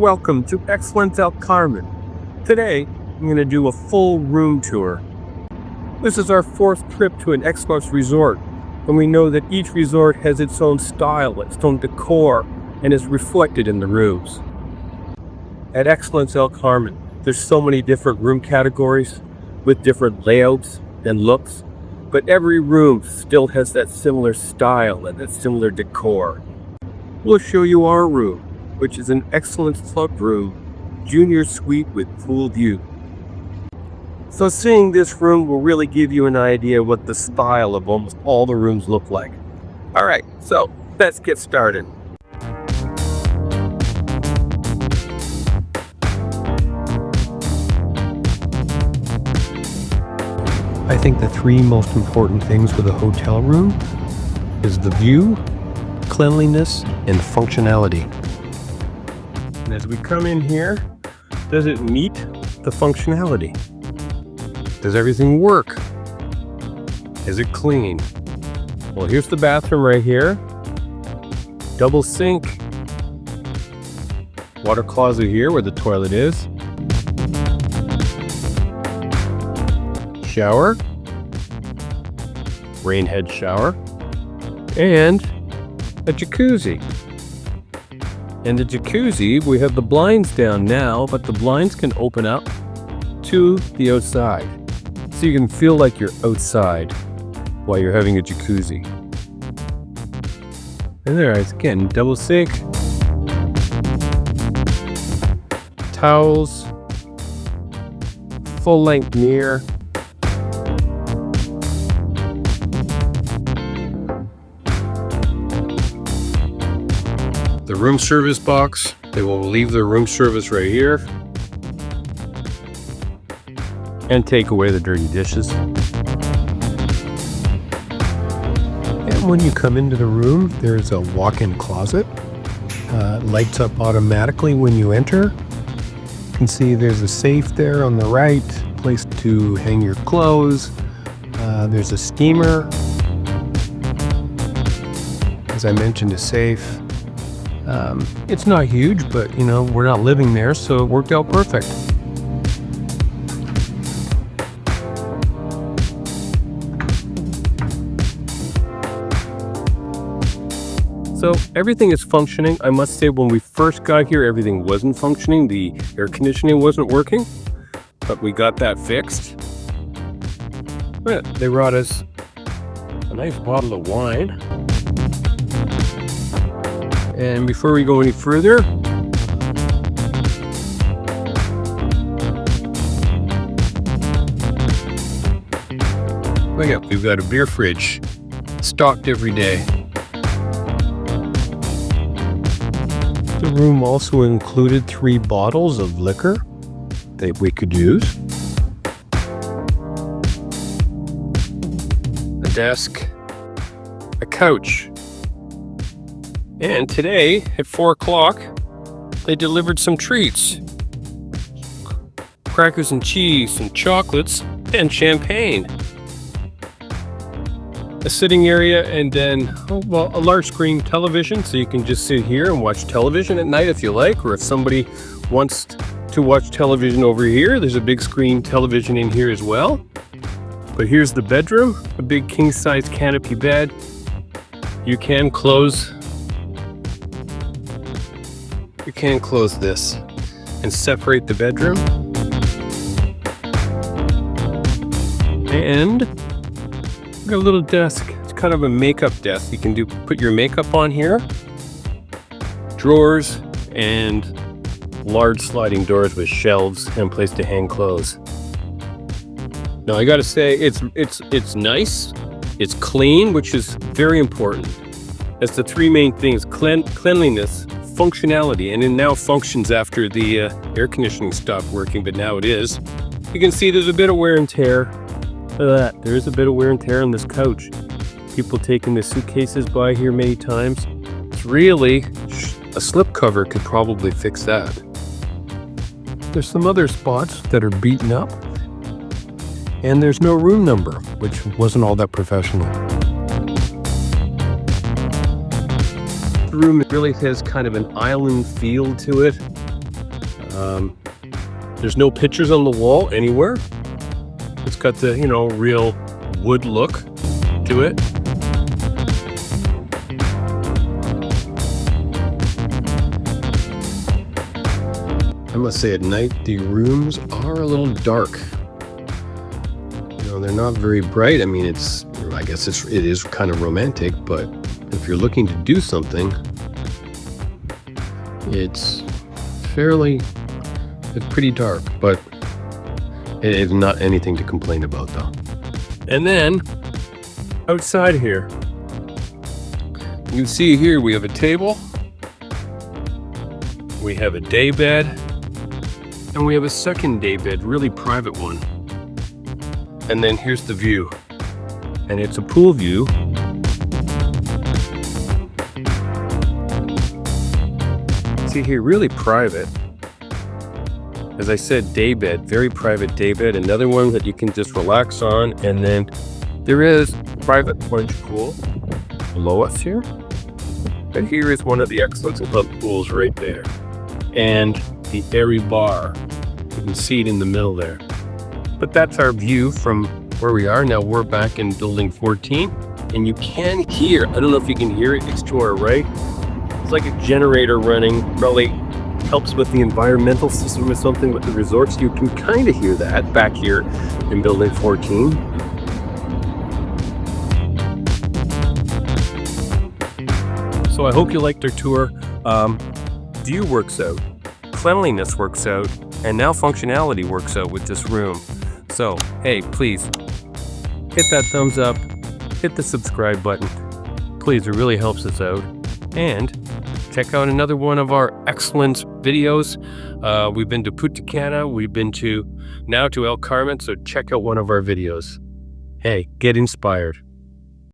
Welcome to Excellence El Carmen. Today, I'm going to do a full room tour. This is our fourth trip to an Excellence resort, and we know that each resort has its own style, its own decor, and is reflected in the rooms. At Excellence El Carmen, there's so many different room categories with different layouts and looks, but every room still has that similar style and that similar decor. We'll show you our room, which is an Excellence Club room, junior suite with pool view. So seeing this room will really give you an idea what the style of almost all the rooms look like. All right, so let's get started. I think the three most important things with a hotel room is the view, cleanliness, and functionality. And as we come in here, does it meet the functionality? Does everything work? Is it clean? Well, here's the bathroom right here. Double sink. Water closet here where the toilet is. Shower. Rain head shower. And a jacuzzi. And the jacuzzi, we have the blinds down now, but the blinds can open up to the outside. So you can feel like you're outside while you're having a jacuzzi. And there, it's again, double sink. Towels. Full-length mirror. The room service box, they will leave the room service right here and take away the dirty dishes. And when you come into the room, there's a walk-in closet. Lights up automatically when you enter. You can see there's a safe there on the right, place to hang your clothes. There's a steamer. As I mentioned, a safe. It's not huge, but we're not living there, so it worked out perfect. So everything is functioning. I must say when we first got here, everything wasn't functioning. The air conditioning wasn't working, but we got that fixed. But they brought us a nice bottle of wine. And before we go any further, we've got a beer fridge stocked every day. The room also included 3 bottles of liquor that we could use. A desk, a couch. And today, at 4 o'clock, they delivered some treats. Crackers and cheese and chocolates and champagne. A sitting area and then, a large screen television, so you can just sit here and watch television at night if you like, or if somebody wants to watch television over here, there's a big screen television in here as well. But here's the bedroom, a big king-size canopy bed. You can close this and separate the bedroom. And we've got a little desk. It's kind of a makeup desk. You can put your makeup on here. Drawers and large sliding doors with shelves and a place to hang clothes. Now I gotta say it's nice. It's clean, which is very important. That's the 3 main things: cleanliness, functionality, and it now functions after the air conditioning stopped working, but now it is. You can see there's a bit of wear and tear. Look at that. There is a bit of wear and tear on this couch. People taking the suitcases by here many times. It's really, a slipcover could probably fix that. There's some other spots that are beaten up. And there's no room number, which wasn't all that professional. The room really has kind of an island feel to it. There's no pictures on the wall anywhere. It's got the, real wood look to it. I must say, at night, the rooms are a little dark. They're not very bright. I mean, I guess it is kind of romantic, but if you're looking to do something, it's pretty dark, but it is not anything to complain about, though. And then outside here, you can see here we have a table, we have a day bed, and we have a second day bed, really private one. And then here's the view, and it's a pool view. See here, really private. As I said, day bed, very private day bed. Another one that you can just relax on. And then there is a private plunge pool below us here. And here is one of the Excellence El Carmen pools right there. And the airy bar. You can see it in the middle there. But that's our view from where we are. Now we're back in building 14. And you can hear, I don't know if you can hear it, it's to our right. It's like a generator running, probably helps with the environmental system or something with the resorts. You can kind of hear that back here in building 14. So I hope you liked our tour. View works out, cleanliness works out, and now functionality works out with this room. So, hey, please hit that thumbs up, hit the subscribe button. Please, it really helps us out. And check out another one of our excellence videos. We've been to Punta Cana. We've been now to El Carmen. So check out one of our videos. Hey, get inspired.